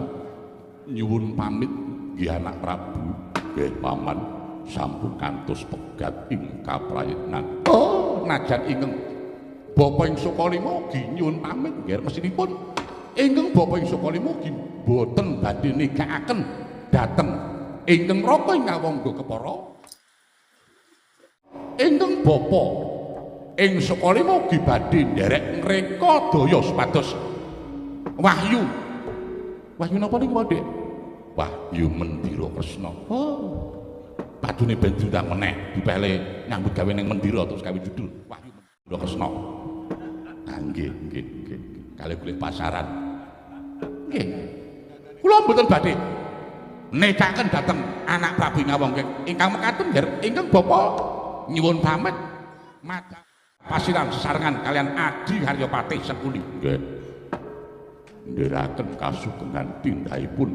nyuwun pamit nggih anak Prabu nggih Paman sampun kantos pegat ing kaprayenan oh najan ingkang bapa ing Sukalima ugi nyuwun pamit nggih mesinipun ingkang bapa ing Sukalima ugi boten badhe nikakaken dhateng ingkang raka ing ngawangga kepara ingkang bapa ing Sukalima ugi badhe nderek ngreka daya supados wahyu napa niku Pak Dik wahyu Mendira Kresna oh padune ben diundang meneh dipele nyambut gawe ning Mendira terus gawe judul wahyu Mendira Kresna nggih kalih golek pasaran nggih kula mboten badhe nekaken dhateng anak Prabu Ngawangga ingkang mekaten ingkang bapa nyuwun pamit madhal pasiran sesarengan kalian Adi Haryapati Sekuli nggih ndherekaken kasugengan tindahipun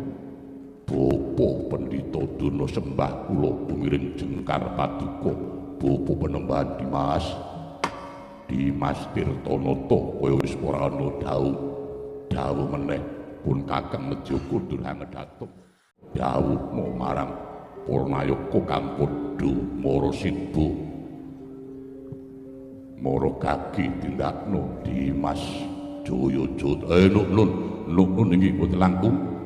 Bapa Pendhita Durna sembah kula umiring jengkar paduka Bapa Penembahan Dimas Tirtanata kowe wis ora ana dawuh meneh pun Kakang Medjoko durang ngedhatung dawuh marang Purnayaka kang padha mara sibuk mara kaki tindakno Dimas Jayajata nun inggih boten langkung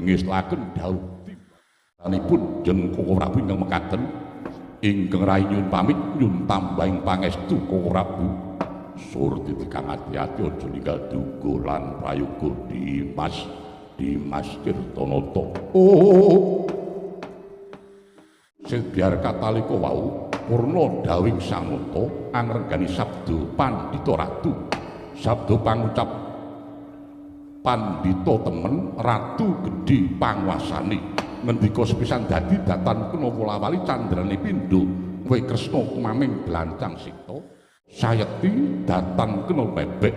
ngeslaken dawuh timbanipun jeneng Koko Prabu ingkang mekaten ingkang rayi nyuwun pamit nyuwun tambahing pangestu Koko Prabu surti kang ati-ati aja ninggal duga lan prayoga Dimas Tirtanata. Sedhiar katalika wau purna dawing Sanata angrenggani sabda Pandhita Ratu. Sabda pangucap Pandhita temen Ratu gedhe panguwasane. Ngendika sepisan dadi datan kena wolawali candrane pindho kowe Kresna kumaming blancang sikta. Sayekti datan kena bebek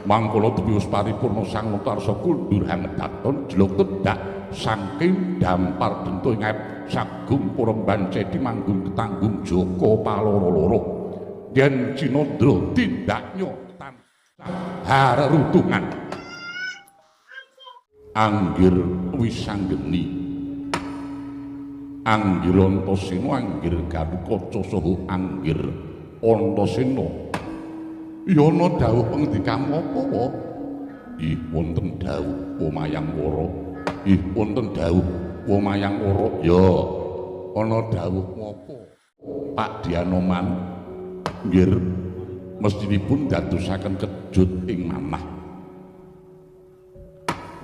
mangkala dewi wis paripurna sang nutarsa kundur hangedaton jeluk tedak saking dampar dento ing sagung Poremban Cedi manggung ketanggung Joko paloro-loro yen Cinandra tindaknya tansah harutungan anggir wisanggeni anggir Antasena anggir Galukaca saha anggir Antasena. Ya ana dawuh pangandikamu apa wae? Ih wonten dawuh Wamayang Wara. Ih wonten dawuh Wamayang Wara. Ya ana dawuh apa? Pak Dianoman nggih mestinipun dadosaken kejut ing manah.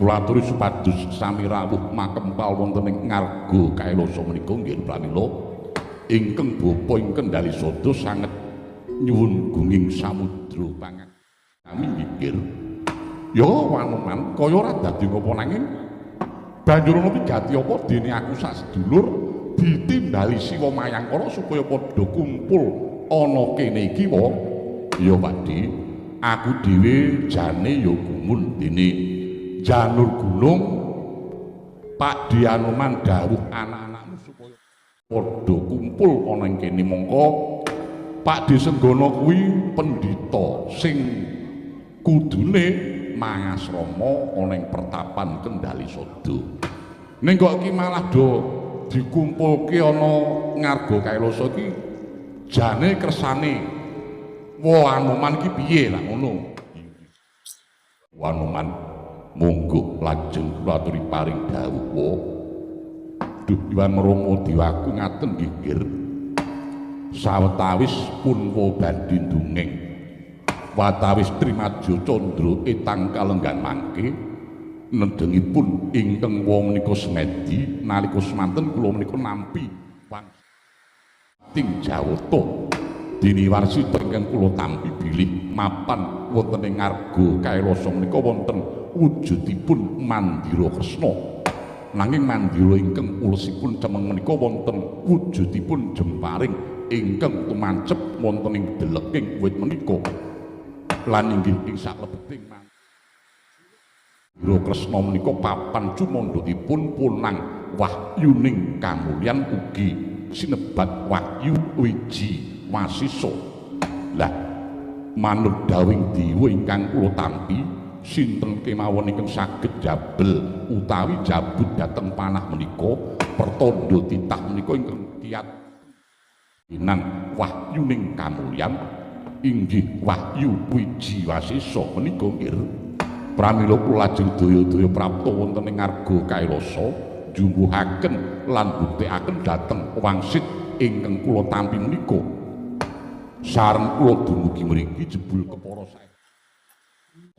Kula aturi supados sami rawuh makempal wonten ing ngarga Kailasa menika nggih pramila ingkang bapa ing Kendali Sada sanget nyuwun gunging samudra pangan kami mikir ya Wanoman kaya ora dadi ngopo nanging banjur ana pigati apa dene aku sak sedulur ditindali Siwa Mayangkara supaya padha kumpul ana kene iki wae ya Pakdi aku dhewe jane ya gumun dene janur gunung Pak Dianoman dawuh anak-anakmu supaya padha kumpul ana ing kene mongko Pak Disenggana kuwi pendhita sing kudune mangasrama ana ing pertapan Kendali Sada. Ning kok iki malah do dikumpulke ana ngarga Kailasa iki jane kersane Wanoman iki piye lah ngono. Wanoman monggo lajeng kula aturi paring dawuh. Duh Iwan Romo diwaku ngaten nggih sawetawis punwa bandhi ndungeng watawis Trimadya Candra etang kalenggan mangke nedengipun ingkang wong menika semedi nalika semanten kula menika nampi ting Jawata dene warsita ingkang kula tampi bilih mapan wonten ing ngarga Kailasa menika wonten wujudipun Mandira Kresna nanging Mandira ingkang ulesipun cemeng menika wonten wujudipun jemparing ingkang tumancep wonten ing deleking wit menika lan inggih ing saklebeting Mandira Kresna menika papan cumandhapipun punang wahyuning kamulyan ugi sinebat wahyu wiji wasisa. Lah manut dawing dewa ingkang kula tampi sinten kemawon ingkang saged jabel utawi jabut dhateng panah menika pertanda titah menika ingkang kiyat inan wahyuning kamulyan inggih wahyu wiji wasisa menika nggih pramila kula lajeng daya-daya prapta wonten ing ngarga Kailasa jumbuhaken lan buktekaken dhateng wangsit ingkang kula tampi menika sareng kula dumugi mriki jebul kepara sae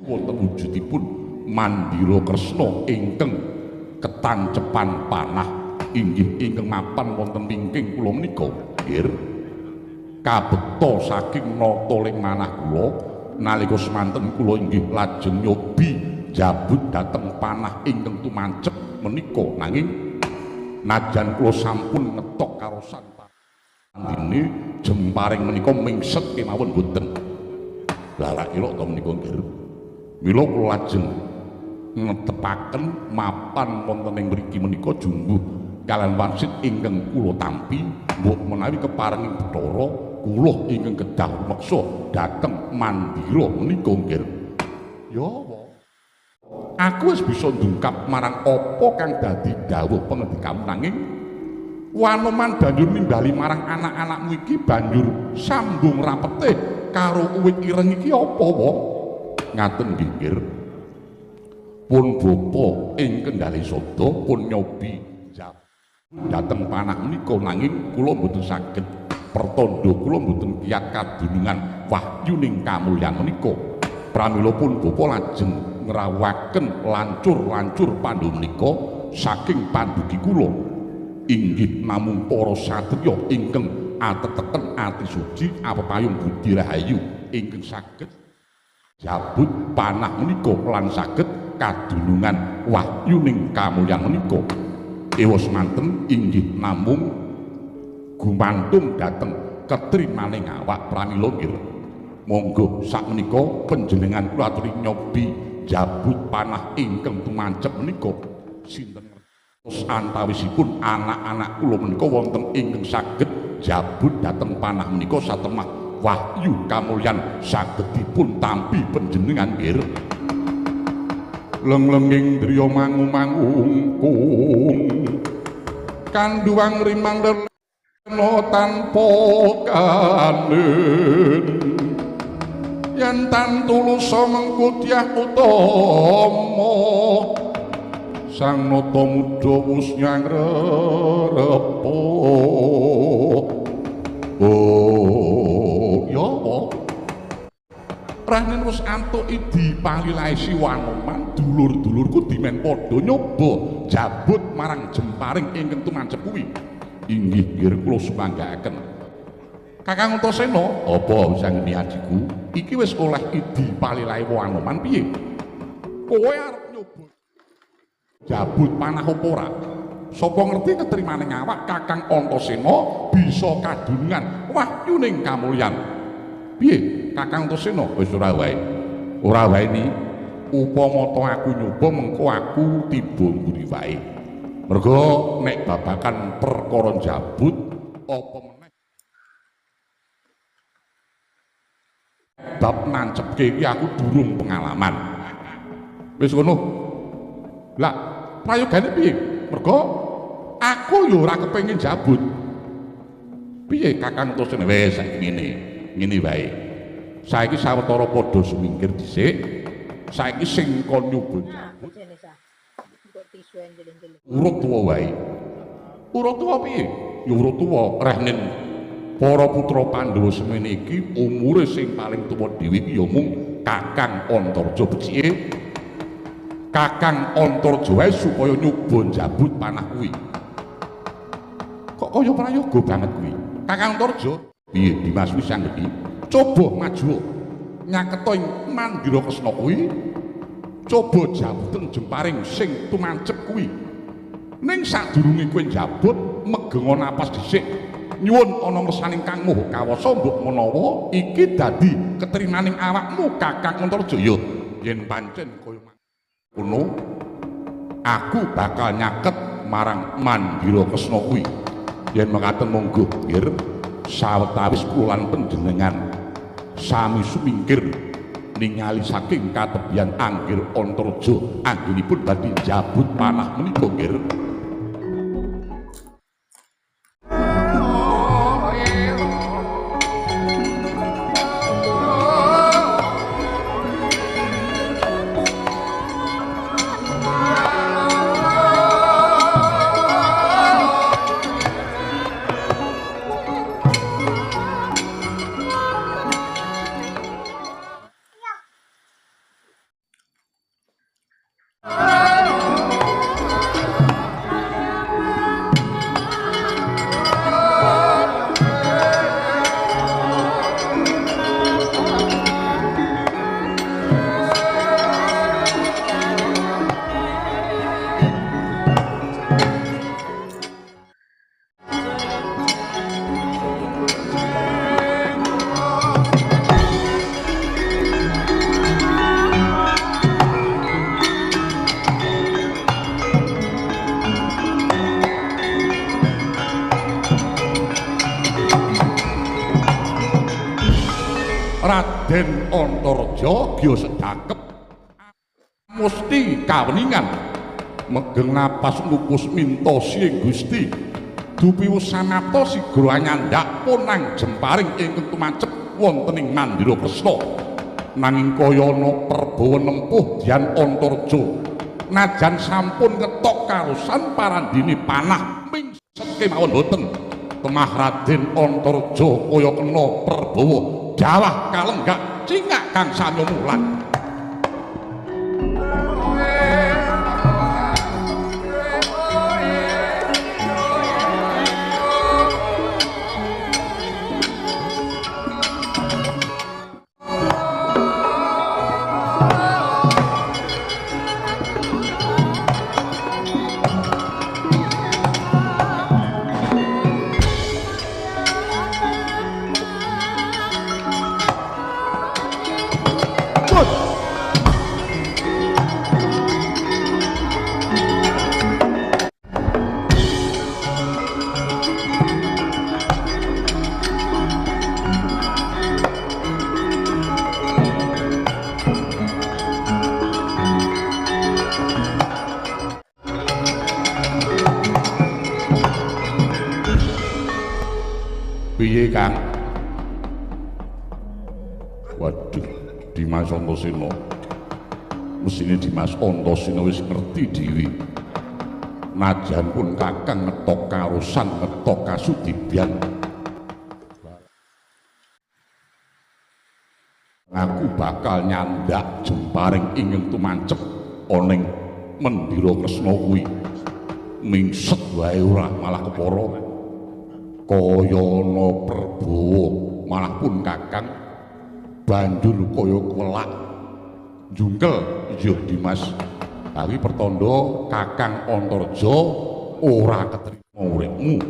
wonten wujudipun Mandira Kresna ingkang ketancepan panah inggih ingkang mapan wonten wingking kula menika nggih kabekta saking nata ling manah kula nalika semanten kula inggih lajeng nyobi jabut dhateng panah ingkang tumancep menika nanging najan kula sampun ngetok karo sang pandine jemparing menika mingset kemawon boten lalak elok to menika nggih mila kula lajeng netepaken mapan wonten ing mriki menika jumbuh kalian wangsit ingkang kula tampi mbok menawi keparenging Bathara kula ingkang kedah meksa dhateng Mandira menika nggih ya aku wis bisa ndungkap marang apa kang dadi dawuh pangendikamu nanging Wanoman banjur nimbali marang anak-anakmu iki banjur sambung rapete karo uwit ireng iki apa wong? Ngaten nggih. Pun bapa ing Kendhali Sada pun nyobi dhateng panah menika nanging kula mboten saged pertanda kula mboten kiyat kadunungan wahyuning kamulyan menika. Pramila pun bapa lajeng ngrawakaken lancur-lancur pandhu menika saking pandugi kula. Inggih namung para satriya ingkang ateteken ati suci apepayung budi rahayu ingkang saged jabut panah menika lan saged kadunungan wahyuning kamulyan menika. Ewa semanten inggih namung gumantung dhateng ketrimaning awak pramila nggih. Monggo sakmenika panjenengan kula aturi nyobi jabut panah ingkang tumancep menika sinten ngertos antawisipun anak-anak kula menika wonten ingkang saged jabut dhateng panah menika satemah wahyu kamulyan saged dipun tampi panjenengan nggih. Lenglenging driya mangu-mangungkung kanduwang rimang lena tanpa kanen yen tan tulusa mengkudyah utama sang nata muda wus nyangrerepa. Oh ya Raden wis antuk idi palilaisi Wanoman, dulur-dulurku dimen padha nyoba jabut marang jemparing ingkang tumancep kuwi. Inggih nggih kula sumanggaaken. Kakang Antasena, apa sang niajiku? Iki wis oleh idi palilai Wanoman piye? Kowe arep nyoba jabut panah apa ora? Sapa ngerti ketrimaning awak Kakang Antasena bisa kadunungan wahyuning kamulyan. Piye Kakang Antasena? Wis ora wae. Ora wae ni upama to aku nyoba mengko aku tiba mburi wae. Mergo nek babakan perkara jabut apa meneh bab nancepke iki aku durung pengalaman. Wis ngono. Lah, prayogane piye? Mergo aku yo ora kepengin jabut. Piye Kakang Antasena? Wis saiki ngene wae. Saiki sawetara padha sumingkir dhisik. Saiki sing kon nyoba jabut. Urut tuwa wae. Urut tuwa piye? Ya urut tuwa rehnen para putra Pandhawa semene iki umure sing paling tuwa dhewe iki ya mung Kakang Antarja becike. Kakang Antarja wae supaya nyoba jabut panah kuwi. Kok kaya prayoga banget kuwi. Kakang Antarja, piye Dimas Wisanggeni? Coba maju nyaketa ing Mandira Kresna kuwi. Coba jabuten jemparing sing tumancep kuwi. Ning sadurunge kowe jabut megenga napas dhisik. Nyuwun ana ngersaning Kang Moh kawasa mbok menawa iki dadi ketrimaning awakmu Kakang Antarja. Ya yen pancen kaya ngono aku bakal nyaket marang Mandira Kresna kuwi. Yen mekaten monggo nggih sawetawis kula lan panjenengan sami sumingkir ningali saking katebian Anggir Antarja anggenipun badhe jabut panah menika nggih. Raden Antarja gya sedakep musti kaweningan megeng napas ngupus minta sing Gusti dupi usanapta sigra nyandak punang jemparing ingkang tumacep wonten ing Mandira Kresna nanging kaya ana Prabawa nempuh Dyan Antarja najan sampun ngetok karusan parandini panah mingset kemawon boten temah Raden Antarja kaya kena Prabawa jawah kalenggak cingak kang sami mulan. Piye Kang? Waduh, Dimas Antasena. Mesine Dimas Antasena wis ngerti dhewe. Najan pun Kakang ngetok karusan, ngetok kasudibyan. Aku bakal nyandak jemparing ingkang tumancep ana ing Mandira Kresna kuwi. Mingset wae ora malah kepara. Kaya ana Prabawa malah pun Kakang banjur kaya kelak jungkel iya Dimas tapi pertanda Kakang Antarja ora ketrima uripmu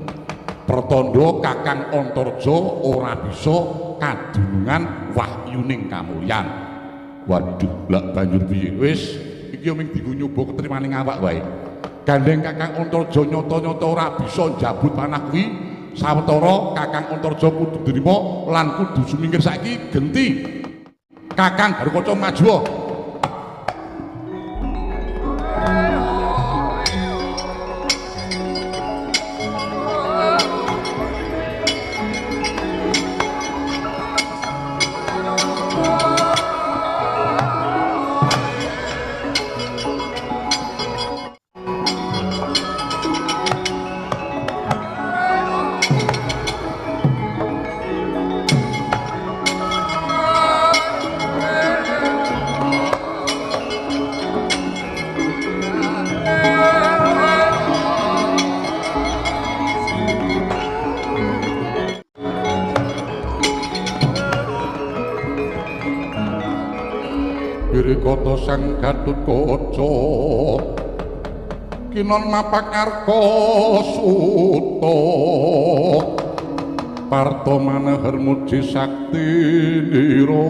pertanda Kakang Antarja ora bisa kadunungan wahyuning kamulyan. Waduh lak banjur piye wis iki ming dienggo nyoba ketrimaning awak wae gandeng Kakang Antarja nyata-nyata ora bisa njabut panah kuwi sawetara Kakang Antarja kudu nrima lan kudu sumingkir saiki genti Kakang Garukaca maju. Wirikata sang Gatotkaca kinon mapakarka suta parta manahar muji sakti nira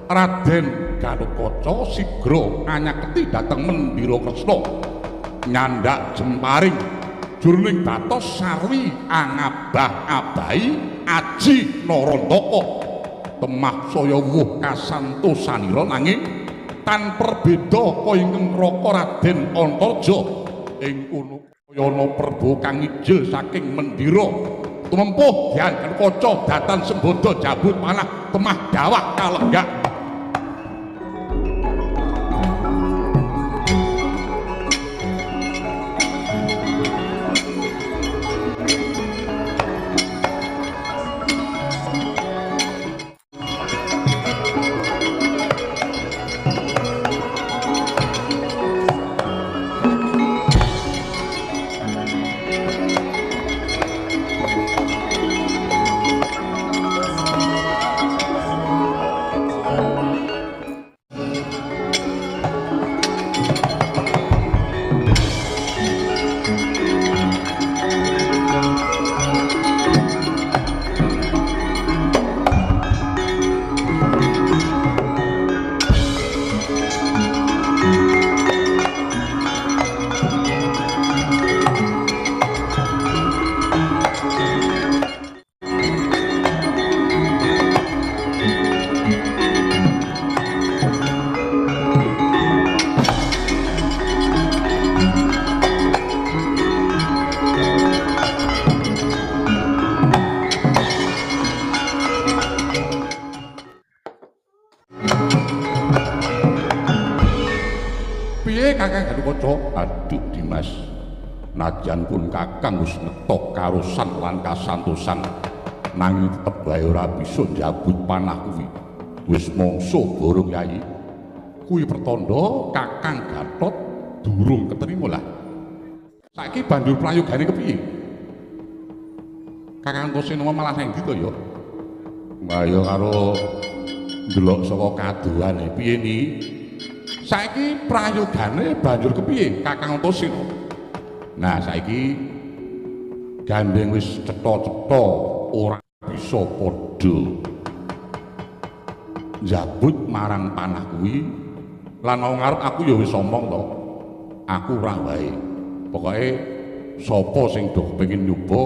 Raden Gatotkaca sigra anyaketi dhateng Mandira Kresna nyandak jemparing jroning batos sarwi angabah-abahi Aji Narantaka temah saya wuh kasantosanira nanging tan perbeda kaya ingkang raka Raden Antarja ing kono kaya ana Prabawa kang ijil saking Mandira tumempuh Dyan Gatotkaca datan sembada jabut panah temah dawah kalenggak. najan pun kakang wis ngetok karosan lan kasantosan nanging tetep wae ora bisa njabut panah kuwi wis mangsa borong Yayi kuwi pertanda kakang Gatot durung keterima lah saiki banjur prayogane kepiye kakang Antasena malah nang ndi to ya mbaya karo ndelok saka kaduhane piye ni saiki prayogane banjur kepiye kakang Antasena nah saiki gandeng wis cetha-cetha ora bisa padha njabut marang panah kuwi lan mau ngarep aku ya wis omong to aku ora wae pokoke sapa sing do kepengin nyoba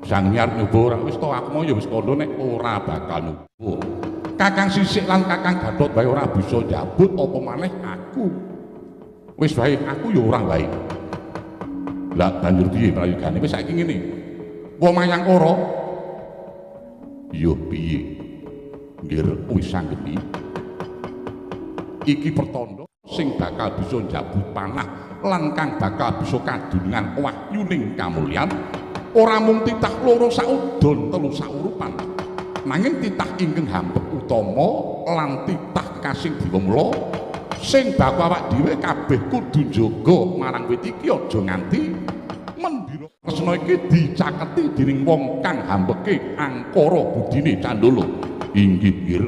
sang nyar nyoba ora wis to aku mau ya wis kandha nek ora bakal nyoba kakang Sisik lan kakang Gatot wae ora bisa njabut apa maneh aku wis wae aku ya ora wae lah banjur piye prayogane wis saiki ngene wong Mayangkara yo piye nggir wis sanggeni iki pertanda sing bakal bisa njabut panah lan kang bakal bisa kadunungan wahyuning kamulyan ora mung titah loro saudon telu saurupan nanging titah ingkang hambek utama lan titah kasing diwemula sing bakal awak dhewe kabeh kudu njaga marang wit iki aja nganti mendira Kresna iki dicaketi dening wong kang hambeke angkara budine Candala inggih nggir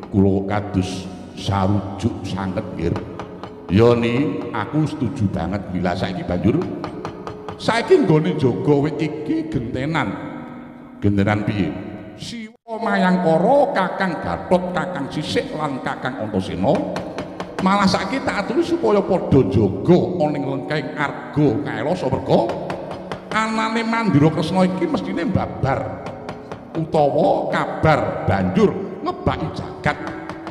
kula kados sarujuk sanget nggir ya ni aku setuju banget bila saiki banjur saiki nggone jaga wit iki gentenan piye Siwa Mayangkara kakang Gatot kakang Sisik lan kakang Antasena malah saiki tak aturi supaya padha jaga ana ing lengkeng arga Kailasa merga anane Mandira Kresna iki mestine babar utawa kabar banjur ngebaki jagat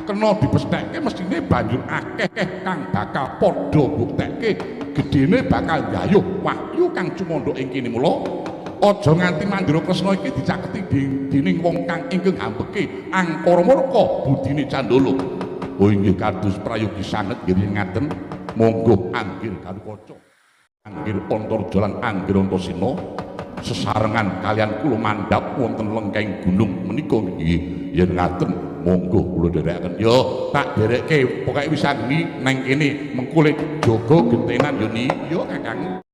kena dipesthekke mestine banjur akeh kang bakal padha mbuktekke gedene bakal gayuh wahyu kang cumandha ing kene mula aja nganti Mandira Kresna iki dicaketi dening wong kang ingkang hambeke angkara murka budine Candala oh inggih kados prayogi sanget nggih ngaten monggo anggir kalukaca anggir Antarja lan anggir Antasena sesarengan kalian kula mandhap wonten lengkeng gunung menika nggih yen ngaten monggo kula dherekaken ya tak dherekke pokoke wis sanggeni nang kene mengko jaga gentenan yo ni yo Kakang